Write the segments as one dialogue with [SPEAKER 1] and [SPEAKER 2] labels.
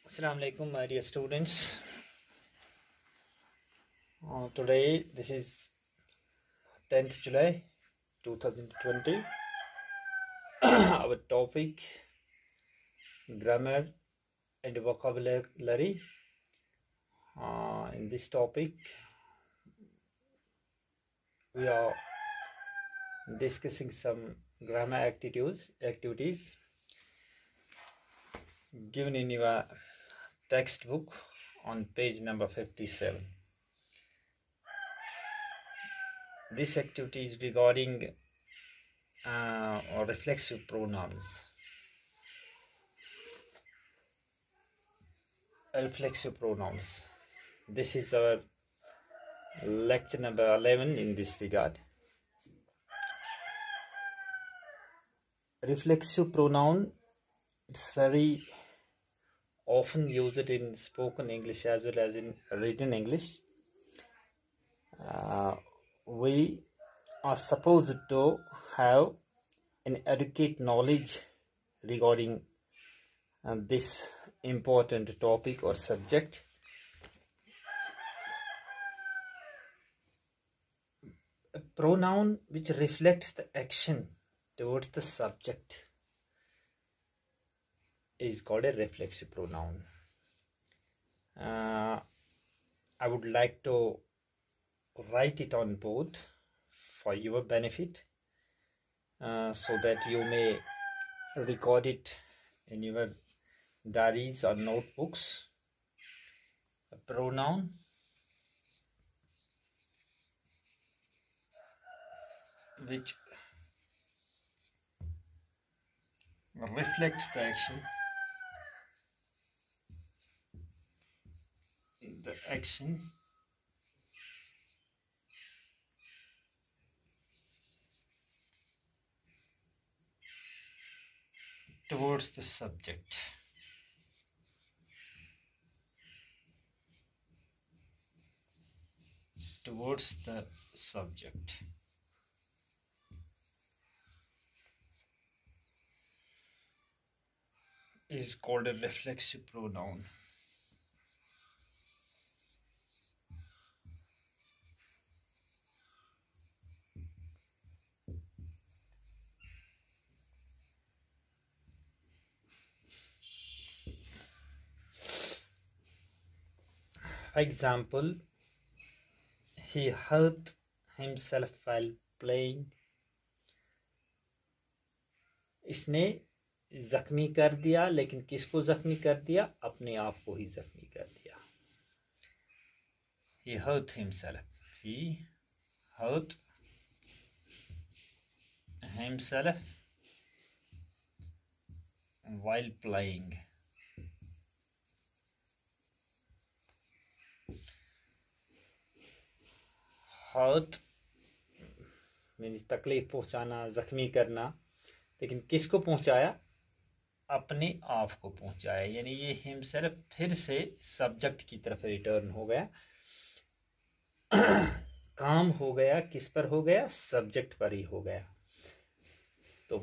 [SPEAKER 1] Assalamu alaikum, my dear students. Today, this is 10th July 2020. Our topic, grammar and vocabulary. In this topic, we are discussing some grammar activities given in your textbook on page number 57. This activity is regarding or reflexive pronouns. Reflexive pronouns. This is our lecture number 11 in this regard. Reflexive pronoun, it's very often used in spoken English as well as in written English. We are supposed to have an adequate knowledge regarding this important topic or subject. A pronoun which reflects the action towards the subject is called a reflexive pronoun. I would like to write it on board for your benefit so that you may record it in your diaries or notebooks. A pronoun which reflects the action towards the subject. Is called a reflexive pronoun. For example, he hurt himself while playing. इसने जख्मी कर दिया, लेकिन किसको जख्मी कर दिया? अपने आप को ही जख्मी कर दिया. He hurt himself. He hurt himself while playing. Hurt means तकलीफ पहुंचाना, जख्मी करना, लेकिन किसको पहुंचाया? अपने आप को पहुंचाया. यानी ये हिमसेल्फ फिर से सब्जेक्ट की तरफ रिटर्न हो गया. काम हो गया, किस पर हो गया? सब्जेक्ट पर ही हो गया. तो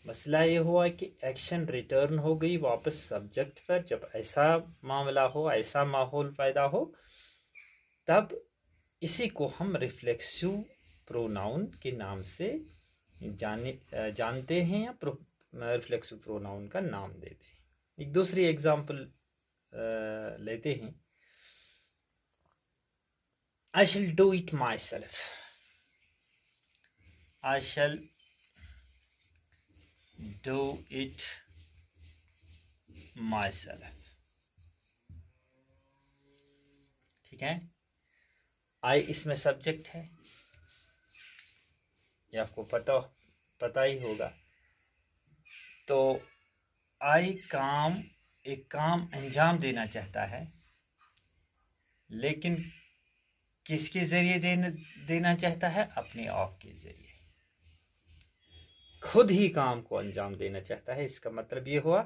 [SPEAKER 1] मसला ये हुआ कि एक्शन रिटर्न हो गई वापस सब्जेक्ट पर. जब ऐसा मामला हो, ऐसा माहौल पैदा हो, तब इसी को हम रिफ्लेक्सिव प्रोनाउन के नाम से जानते हैं या रिफ्लेक्सिव प्रोनाउन का नाम देते हैं. एक दूसरी एग्जांपल लेते हैं. I shall do it myself. I shall do it myself. ठीक है. आई इसमें सब्जेक्ट है, ये आपको पता ही होगा. तो आई एक काम अंजाम देना चाहता है, लेकिन किसके जरिए देना चाहता है? अपने आप के जरिए. खुद ही काम को अंजाम देना चाहता है. इसका मतलब ये हुआ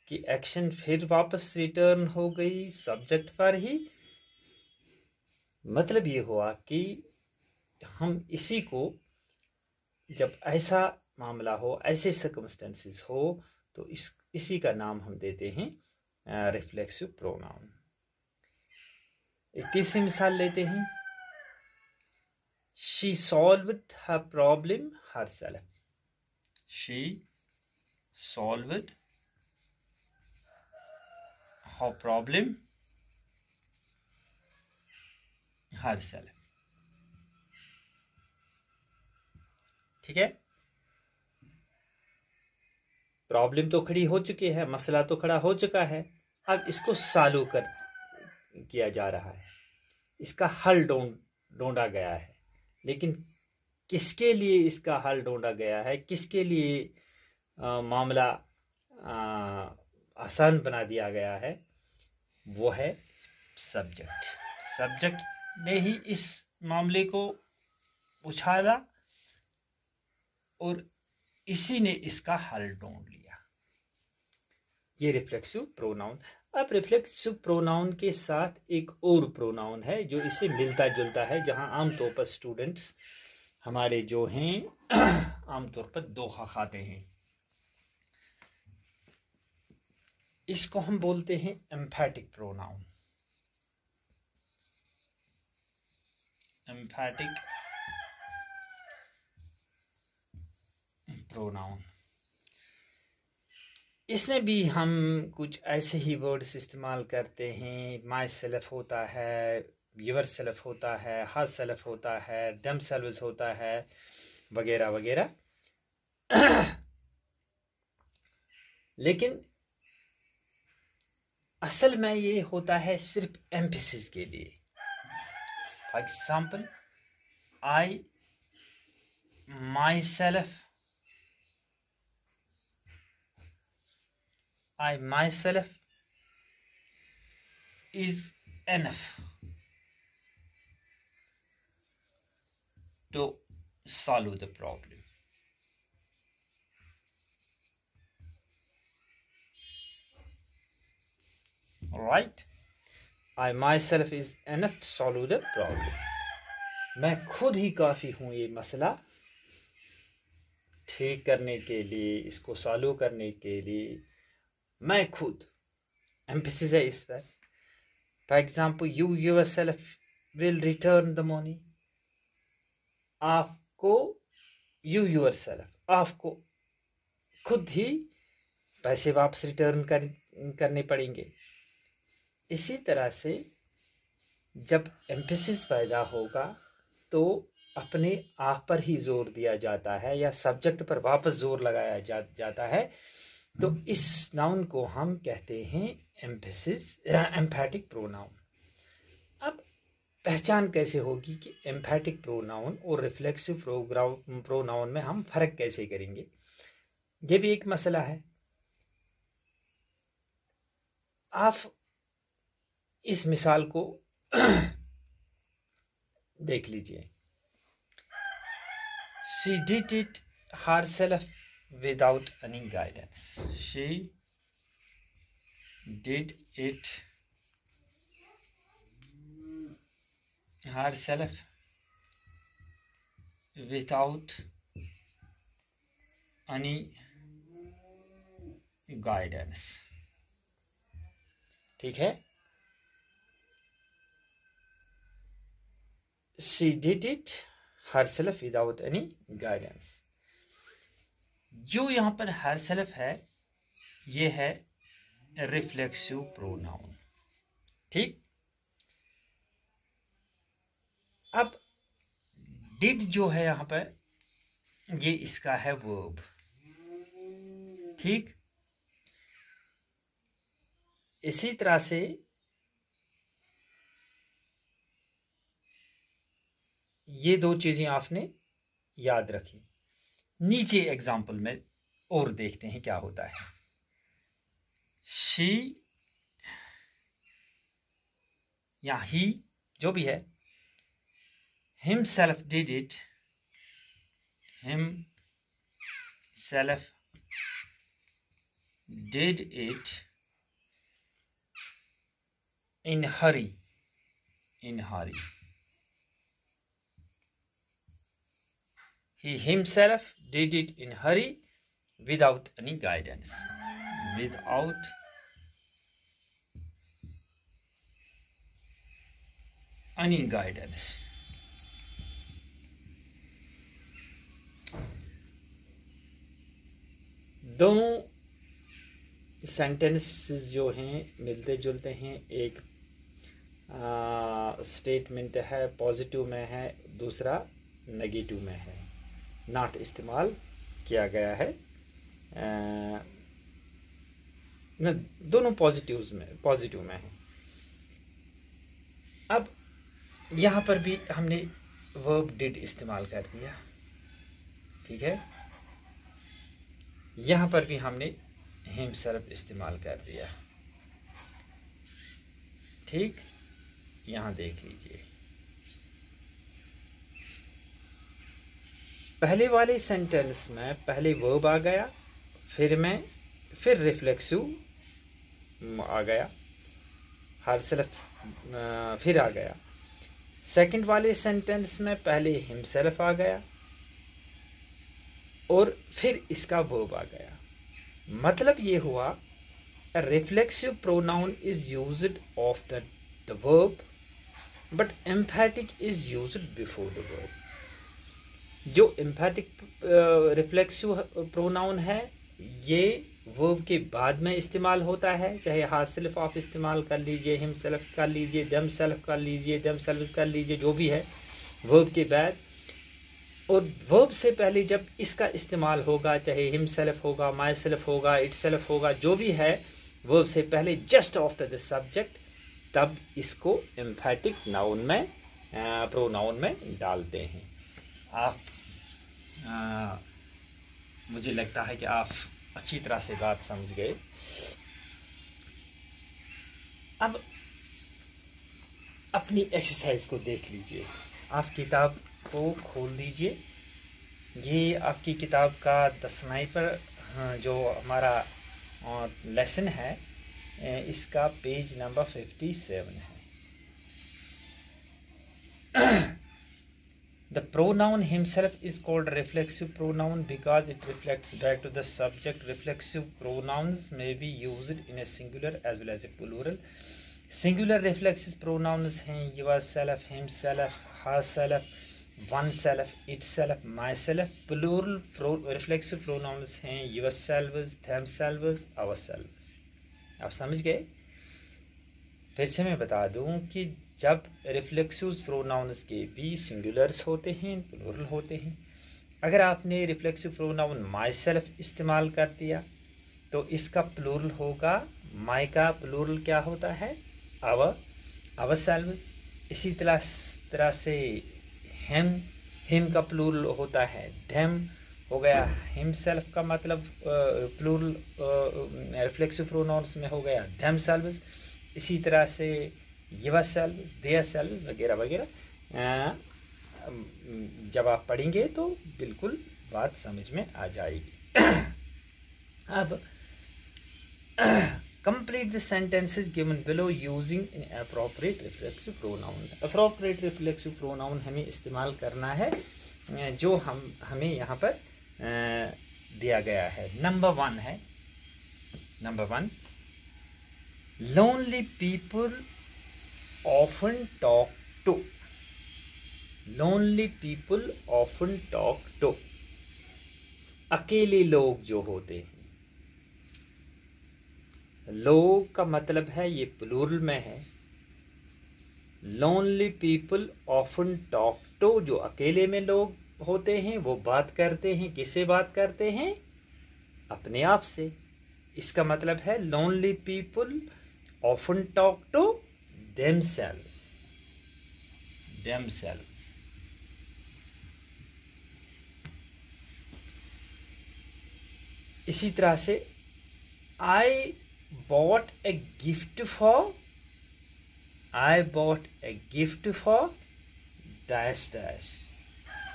[SPEAKER 1] कि एक्शन फिर वापस रिटर्न हो गई सब्जेक्ट पर ही. मतलब ये हुआ कि हम इसी को जब ऐसा मामला हो, ऐसे सर्कमस्टेंसेस हो, तो इसी का नाम हम देते हैं रिफ्लेक्सिव प्रोनाउन। एक तीसरी मिसाल लेते हैं, she solved her problem herself. She solved her problem herself. ठीक है, प्रॉब्लम तो खड़ी हो चुकी है, मसला तो खड़ा हो चुका है, अब इसको सॉल्व किया जा रहा है, इसका हल ढूंढा गया है। लेकिन किसके लिए इसका हल ढूंढा गया है, किसके लिए मामला आसान बना दिया गया है, वो है सब्जेक्ट। सब्जेक्ट ने ही इस मामले को उछाला और इसी ने इसका हल ढूंढ लिया। ये रिफ्लेक्सिव प्रोनाउन। अब रिफ्लेक्सिव प्रोनाउन के साथ एक और प्रोनाउन है जो इससे मिलता जुलता है, जहां आमतौर पर स्टूडेंट्स हमारे जो हैं आमतौर पर धोखा खाते हैं। इसको हम बोलते हैं एम्फैटिक प्रोनाउन। एम्फैटिक प्रोनाउन, इसमें भी हम कुछ ऐसे ही वर्ड्स इस्तेमाल करते हैं। माई सेल्फ होता है, योर सेल्फ होता है, हर सेल्फ होता है, देम सेल्व्स होता है, वगैरह वगैरह। लेकिन असल में ये होता है सिर्फ एम्फेसिस के लिए। For example, I my self, I myself is enough to solve the problem. Right? I myself is enough to solve the problem. मैं खुद ही काफी हूं ये मसला ठीक करने के लिए, इसको सॉल्व करने के लिए। मैं खुद, एम्फेसिस है इस पर। For example, you yourself will return the money. आपको, यू योरसेल्फ, आपको खुद ही पैसे वापस रिटर्न करने पड़ेंगे। इसी तरह से जब एम्फेसिस पैदा होगा तो अपने आप पर ही जोर दिया जाता है या सब्जेक्ट पर वापस जोर लगाया जाता है। तो इस नाउन को हम कहते हैं एम्फेसिस, एम्फैटिक प्रोनाउन। अब पहचान कैसे होगी कि एम्फैटिक प्रोनाउन और रिफ्लेक्सिव प्रोनाउन में हम फर्क कैसे करेंगे, ये भी एक मसला है। आप इस मिसाल को देख लीजिए। She did it herself without any guidance. She did it herself without any guidance. ठीक है, she did it herself without any guidance। जो यहां पर herself है, ये है रिफ्लेक्सिव प्रोनाउन। ठीक, अब did जो है यहां पर, ये इसका है वर्ब। ठीक, इसी तरह से ये दो चीजें आपने याद रखी। नीचे एग्जाम्पल में और देखते हैं क्या होता है। शी या ही, जो भी है, himself did it, himself did it in hurry, in hurry। He himself did it in hurry without any guidance, without any guidance. दोनों सेंटेंसेस जो हैं मिलते जुलते हैं। एक स्टेटमेंट है पॉजिटिव में है, दूसरा नेगेटिव में है, नॉट इस्तेमाल किया गया है। दोनों पॉजिटिव में है। अब यहाँ पर भी हमने वर्ब डिड इस्तेमाल कर दिया, ठीक है। यहाँ पर भी हमने हिमसेल्फ इस्तेमाल कर दिया, ठीक। यहाँ देख लीजिए, पहले वाले सेंटेंस में पहले वर्ब आ गया, फिर रिफ्लेक्सिव आ गया, हर सेल्फ फिर आ गया। सेकंड वाले सेंटेंस में पहले हिमसेल्फ आ गया और फिर इसका वर्ब आ गया। मतलब ये हुआ reflexive pronoun is used after the verb but एम्फैटिक is used before the verb. जो एम्फैटिक रिफ्लेक्सिव प्रोनाउन है ये वर्ब के बाद में इस्तेमाल होता है, चाहे हाथ सेल्फ आप इस्तेमाल कर लीजिए, हिम सेल्फ कर लीजिए, दम सेल्फ कर लीजिए, दम सेल्फ कर लीजिए, जो भी है वर्ब के बाद। और वर्ब से पहले जब इसका इस्तेमाल होगा, चाहे हिम सेल्फ होगा, माई सेल्फ होगा, इट सेल्फ होगा, जो भी है वर्ब से पहले जस्ट आफ्टर द सब्जेक्ट, तब इसको एम्फैटिक नाउन में प्रोनाउन में डालते हैं। आप मुझे लगता है कि आप अच्छी तरह से बात समझ गए। अब अपनी एक्सरसाइज को देख लीजिए, आप किताब को खोल दीजिए। ये आपकी किताब का 10 पर जो हमारा लेसन है इसका पेज नंबर 57 है। The pronoun himself is called reflexive pronoun because it reflects back to the subject. Reflexive pronouns may be used in a singular as well as a plural. Singular reflexive pronouns हैं yourself, himself, herself, oneself, itself, myself. Plural reflexive pronouns हैं yourselves, themselves, ourselves. आप समझ गए? फिर से मैं बता दूं कि जब रिफ्लेक्सिव प्रोनाउंस के भी सिंगुलर्स होते हैं, प्लूरल होते हैं। अगर आपने रिफ्लेक्सिव प्रोनाउन माई सेल्फ इस्तेमाल कर दिया तो इसका प्लूरल होगा, माई का प्लूरल क्या होता है, अवर सेल्व्स। इसी तरह से हिम का प्लूरल होता है देम हो गया, हिम सेल्फ का मतलब प्लूरल रिफ्लेक्सिव प्रोनाउंस में हो गया देम सेल्व्स। इसी तरह से योरसेल्व्स, देयरसेल्व्स वगैरह वगैरह जब आप पढ़ेंगे तो बिल्कुल बात समझ में आ जाएगी। अब complete the sentences given below using an appropriate reflexive pronoun. Appropriate reflexive pronoun हमें इस्तेमाल करना है जो हमें यहाँ पर दिया गया है। नंबर 1 है, number 1, lonely people often talk to. Lonely people often talk to. अकेले लोग जो होते हैं, लोग का मतलब है ये प्लूरल में है। lonely people often talk to, जो अकेले में लोग होते हैं वो बात करते हैं, किससे बात करते हैं, अपने आप से। इसका मतलब है lonely people often talk to themselves. इसी तरह से I bought a gift for dash dash.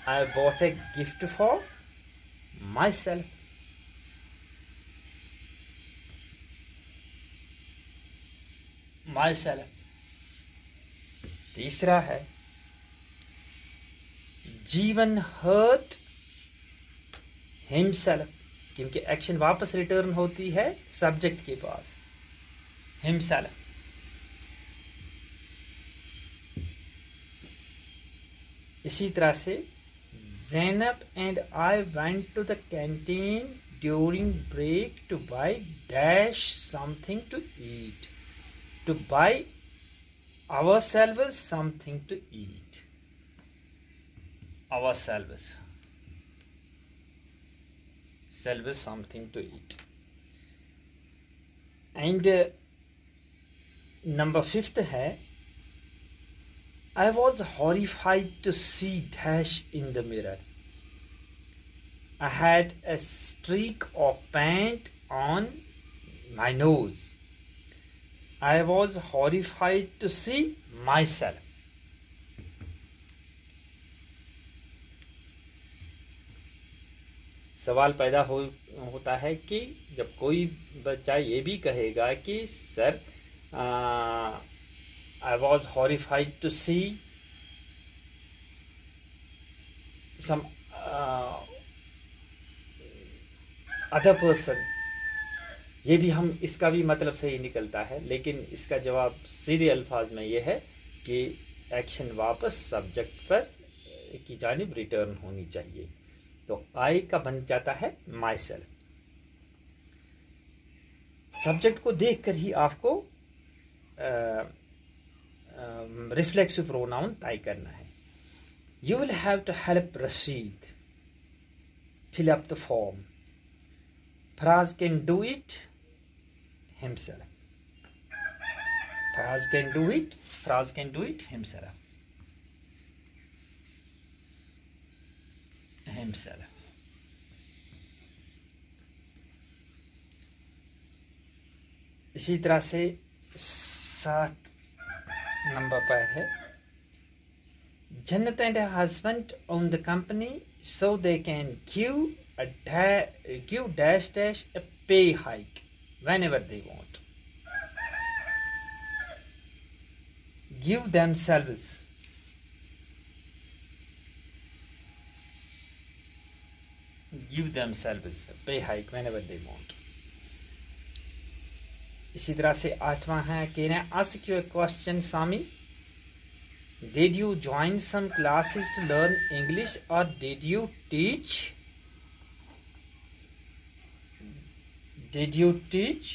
[SPEAKER 1] I bought a gift for myself. तीसरा है जीवन हर्ट हिमसेल्फ, क्योंकि एक्शन वापस रिटर्न होती है सब्जेक्ट के पास, हिमसेल्फ। इसी तरह से Zainab and I went to the canteen during break to buy dash something to eat. To buy ourselves something to eat. Ourselves. Selves something to eat. And number 5th है, I was horrified to see dash in the mirror. I had a streak of paint on my nose. I was horrified to see myself. सवाल पैदा होता है कि जब कोई बच्चा ये भी कहेगा कि sir I was horrified to see some other person, ये भी हम इसका भी मतलब सही निकलता है, लेकिन इसका जवाब सीधे अल्फाज में ये है कि एक्शन वापस सब्जेक्ट पर की जानिब रिटर्न होनी चाहिए। तो आई का बन जाता है माई सेल्फ। सब्जेक्ट को देखकर ही आपको रिफ्लेक्सिव प्रोनाउन तय करना है। You will have to help Rashid fill up the form. Faraz can do it himself. Faraz can do it. Faraz can do it himself. Himself. इसी तरह से 7 नंबर पर है, Jannat and her husband own the company so they can give dash a pay hike whenever they want. Give themselves a pay hike whenever they want. इसी तरह से 8वां है, can I ask you a question, Sami? Did you join some classes to learn English or did you teach? Did you teach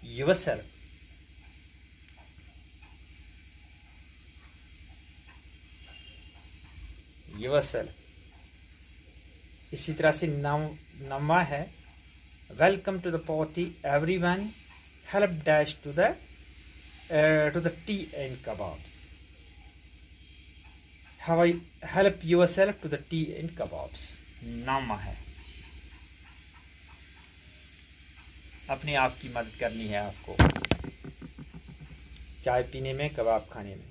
[SPEAKER 1] yourself? Yourself. इसी तरह से 9वां है, welcome to the party everyone, help dash to the tea and kebabs. Help yourself to the tea and kebabs. 9वां है, अपने आप की मदद करनी है आपको चाय पीने में, कबाब खाने में।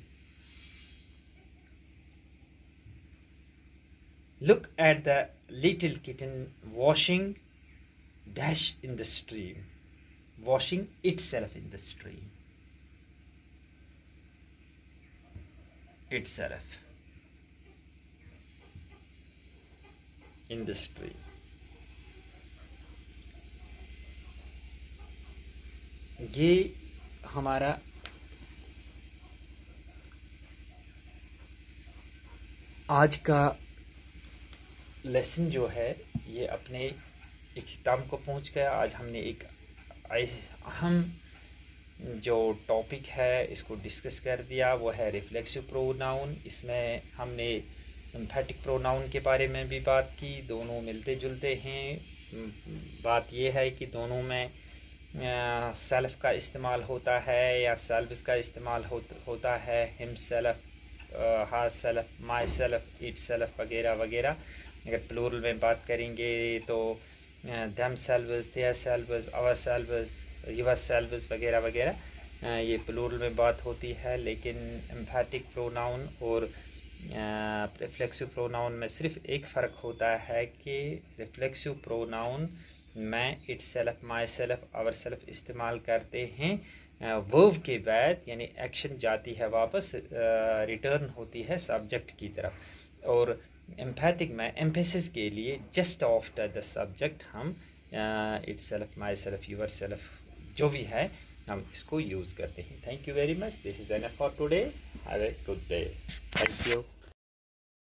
[SPEAKER 1] Look at the little kitten washing dash in the stream. Washing itself in the stream. Itself in the stream. ये हमारा आज का लेसन जो है ये अपने इख्तिताम को पहुंच गया। आज हमने एक अहम जो टॉपिक है इसको डिस्कस कर दिया, वो है रिफ्लेक्सिव प्रोनाउन। इसमें हमने एम्फेटिक प्रोनाउन के बारे में भी बात की, दोनों मिलते जुलते हैं। बात ये है कि दोनों में सेल्फ का इस्तेमाल होता है या सेल्फ्स का इस्तेमाल होता है, himself, herself, myself, itself वगैरह वगैरह। अगर प्लूरल में बात करेंगे तो themselves, their selves, ourselves, yourselves वगैरह वगैरह, ये प्लूरल में बात होती है। लेकिन एम्फेटिक प्रोनाउन और रिफ्लेक्सिव प्रोनाउन में सिर्फ एक फ़र्क होता है कि रिफ्लेक्सिव प्रोनाउन में itself, myself, ourself इस्तेमाल करते हैं वर्ब के बाद, यानी एक्शन जाती है वापस, रिटर्न होती है सब्जेक्ट की तरफ। और एम्फेटिक में एम्फेसिस के लिए जस्ट आफ्टर द सब्जेक्ट हम itself, myself, yourself जो भी है हम इसको यूज़ करते हैं। Thank you very much. This is enough for today. Have a good day. Thank you.